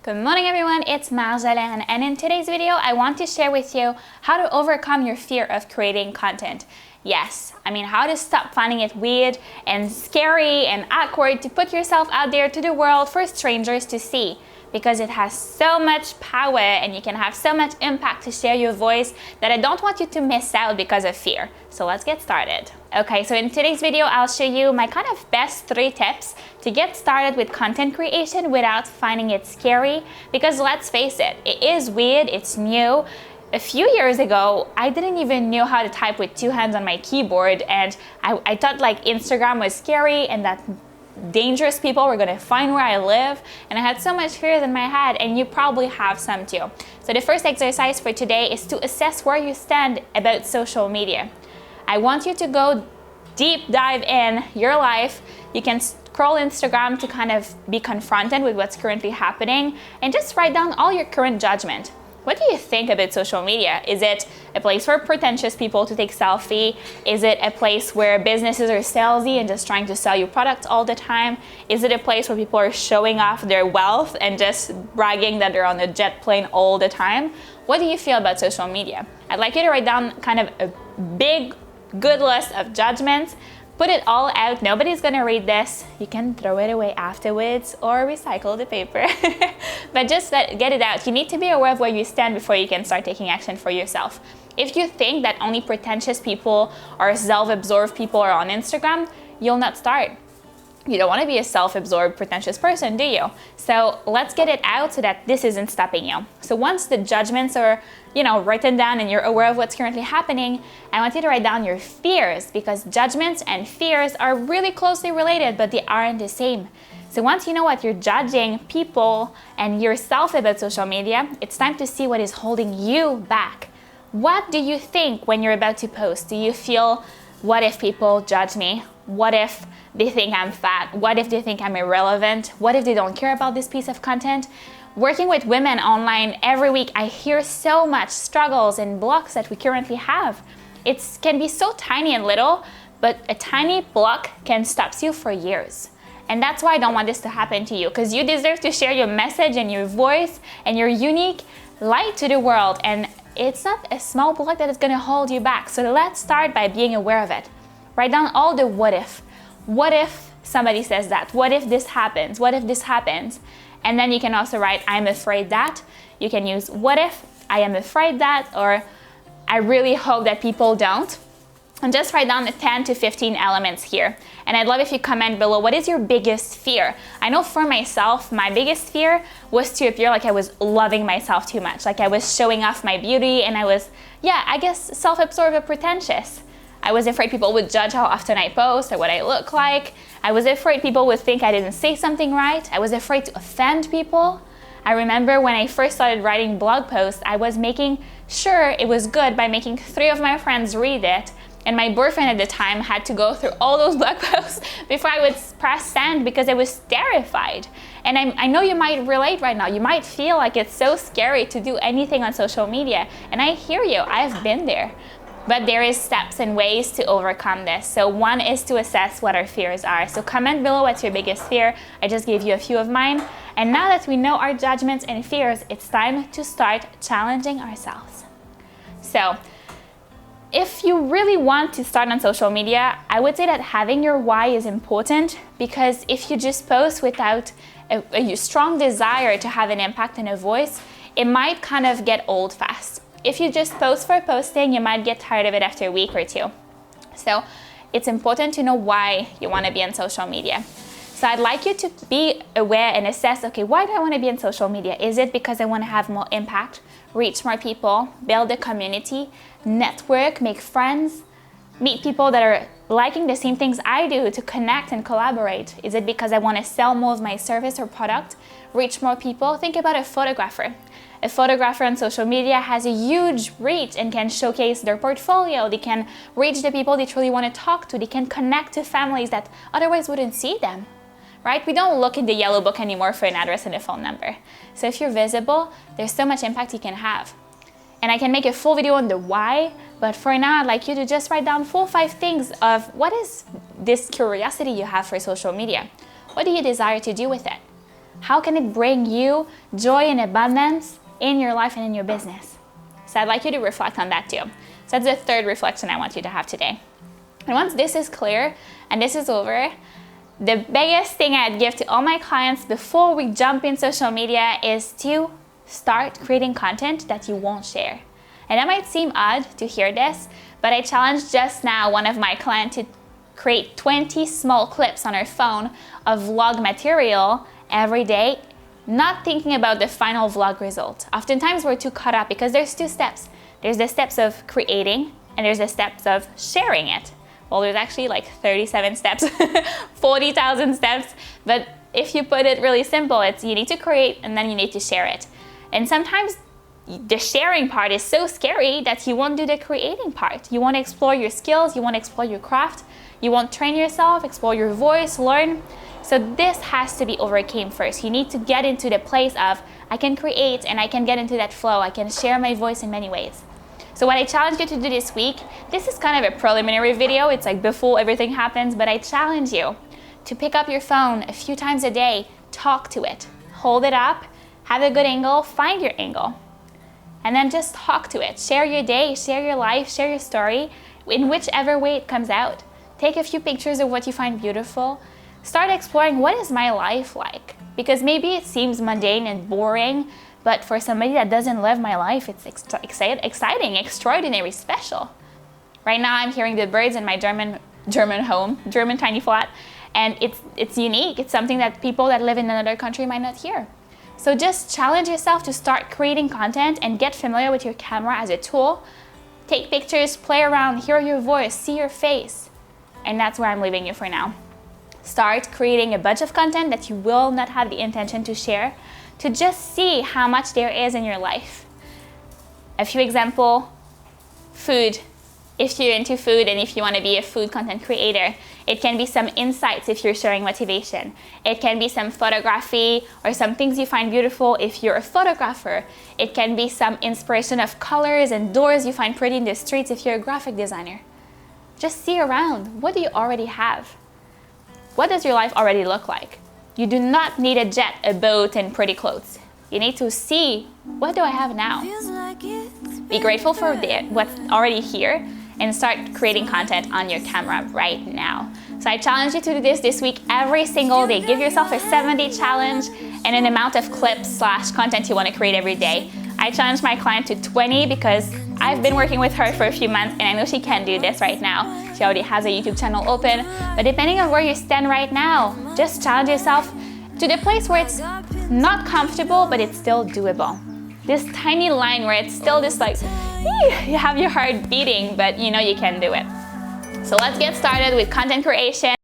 Good morning everyone, it's Marjolaine, and in today's video I want to share with you how to overcome your fear of creating content. Yes, I mean how to stop finding it weird and scary and awkward to put yourself out there to the world for strangers to see. Because it has so much power and you can have so much impact to share your voice that I don't want you to miss out because of fear. So let's get started. Okay, so in today's video, I'll show you my kind of best 3 tips to get started with content creation without finding it scary. Because let's face it, it is weird, it's new. A few years ago, I didn't even know how to type with 2 hands on my keyboard, and I thought like Instagram was scary and that dangerous people were going to find where I live, and I had so much fears in my head, and you probably have some too. So the first exercise for today is to assess where you stand about social media. I want you to go deep dive in your life. You can scroll Instagram to kind of be confronted with what's currently happening and just write down all your current judgment. What do you think about social media? Is it a place for pretentious people to take selfie? Is it a place where businesses are salesy and just trying to sell you products all the time? Is it a place where people are showing off their wealth and just bragging that they're on a jet plane all the time? What do you feel about social media? I'd like you to write down kind of a big, good list of judgments. Put it all out. Nobody's gonna read this. You can throw it away afterwards or recycle the paper. But just get it out. You need to be aware of where you stand before you can start taking action for yourself. If you think that only pretentious people or self-absorbed people are on Instagram, you'll not start. You don't want to be a self-absorbed, pretentious person, do you? So let's get it out so that this isn't stopping you. So once the judgments are, written down and you're aware of what's currently happening, I want you to write down your fears, because judgments and fears are really closely related, but they aren't the same. So once you know what you're judging people and yourself about social media, it's time to see what is holding you back. What do you think when you're about to post? Do you feel, what if people judge me? What if they think I'm fat? What if they think I'm irrelevant? What if they don't care about this piece of content? Working with women online every week, I hear so much struggles and blocks that we currently have. It can be so tiny and little, but a tiny block can stop you for years. And that's why I don't want this to happen to you, because you deserve to share your message and your voice and your unique light to the world. And it's not a small block that is going to hold you back. So let's start by being aware of it. Write down all the what if. What if somebody says that? What if this happens? What if this happens? And then you can also write, I'm afraid that. You can use what if, I am afraid that, or I really hope that people don't. And just write down the 10 to 15 elements here. And I'd love if you comment below, what is your biggest fear? I know for myself, my biggest fear was to appear like I was loving myself too much. Like I was showing off my beauty and I was, I guess self-absorbed or pretentious. I was afraid people would judge how often I post or what I look like. I was afraid people would think I didn't say something right. I was afraid to offend people. I remember when I first started writing blog posts, I was making sure it was good by making 3 of my friends read it. And my boyfriend at the time had to go through all those blog posts before I would press send because I was terrified. And I know you might relate right now. You might feel like it's so scary to do anything on social media. And I hear you, I've been there. But there is steps and ways to overcome this. So one is to assess what our fears are. So comment below what's your biggest fear. I just gave you a few of mine. And now that we know our judgments and fears, it's time to start challenging ourselves. So if you really want to start on social media, I would say that having your why is important, because if you just post without a strong desire to have an impact and a voice, it might kind of get old fast. If you just post for posting, you might get tired of it after a week or 2. So it's important to know why you want to be on social media. So I'd like you to be aware and assess, okay, why do I want to be on social media? Is it because I want to have more impact, reach more people, build a community, network, make friends, meet people that are liking the same things I do, to connect and collaborate? Is it because I want to sell more of my service or product, reach more people? Think about a photographer. A photographer on social media has a huge reach and can showcase their portfolio. They can reach the people they truly want to talk to. They can connect to families that otherwise wouldn't see them, right? We don't look in the yellow book anymore for an address and a phone number. So if you're visible, there's so much impact you can have. And I can make a full video on the why, but for now, I'd like you to just write down 4 or 5 things of what is this curiosity you have for social media. What do you desire to do with it? How can it bring you joy and abundance in your life and in your business? So I'd like you to reflect on that too. So that's the third reflection I want you to have today. And once this is clear and this is over, the biggest thing I'd give to all my clients before we jump in social media is to start creating content that you won't share. And that might seem odd to hear this, but I challenged just now one of my clients to create 20 small clips on her phone of vlog material every day, not thinking about the final vlog result. Oftentimes we're too caught up because there's two steps. There's the steps of creating and there's the steps of sharing it. Well, there's actually like 37 steps, 40,000 steps, but if you put it really simple, it's you need to create and then you need to share it. And sometimes the sharing part is so scary that you won't do the creating part. You want to explore your skills, you want to explore your craft, you want to train yourself, explore your voice, learn. So this has to be overcome first. You need to get into the place of, I can create and I can get into that flow. I can share my voice in many ways. So what I challenge you to do this week, this is kind of a preliminary video. It's like before everything happens, but I challenge you to pick up your phone a few times a day, talk to it, hold it up, have a good angle, find your angle, and then just talk to it. Share your day, share your life, share your story in whichever way it comes out. Take a few pictures of what you find beautiful. Start exploring, what is my life like? Because maybe it seems mundane and boring, but for somebody that doesn't live my life, it's exciting, extraordinary, special. Right now I'm hearing the birds in my German home, German tiny flat, and it's unique. It's something that people that live in another country might not hear. So just challenge yourself to start creating content and get familiar with your camera as a tool. Take pictures, play around, hear your voice, see your face. And that's where I'm leaving you for now. Start creating a bunch of content that you will not have the intention to share, to just see how much there is in your life. A few examples: food. If you're into food and if you want to be a food content creator, it can be some insights if you're sharing motivation. It can be some photography or some things you find beautiful if you're a photographer. It can be some inspiration of colors and doors you find pretty in the streets if you're a graphic designer. Just see around. What do you already have? What does your life already look like? You do not need a jet, a boat, and pretty clothes. You need to see, what do I have now? Be grateful for what's already here and start creating content on your camera right now. So I challenge you to do this week every single day. Give yourself a 7-day challenge and an amount of clips/content you want to create every day. I challenged my client to 20 because I've been working with her for a few months and I know she can do this right now. She already has a YouTube channel open, but depending on where you stand right now, just challenge yourself to the place where it's not comfortable, but it's still doable. This tiny line where it's still just like, you have your heart beating, but you know you can do it. So let's get started with content creation.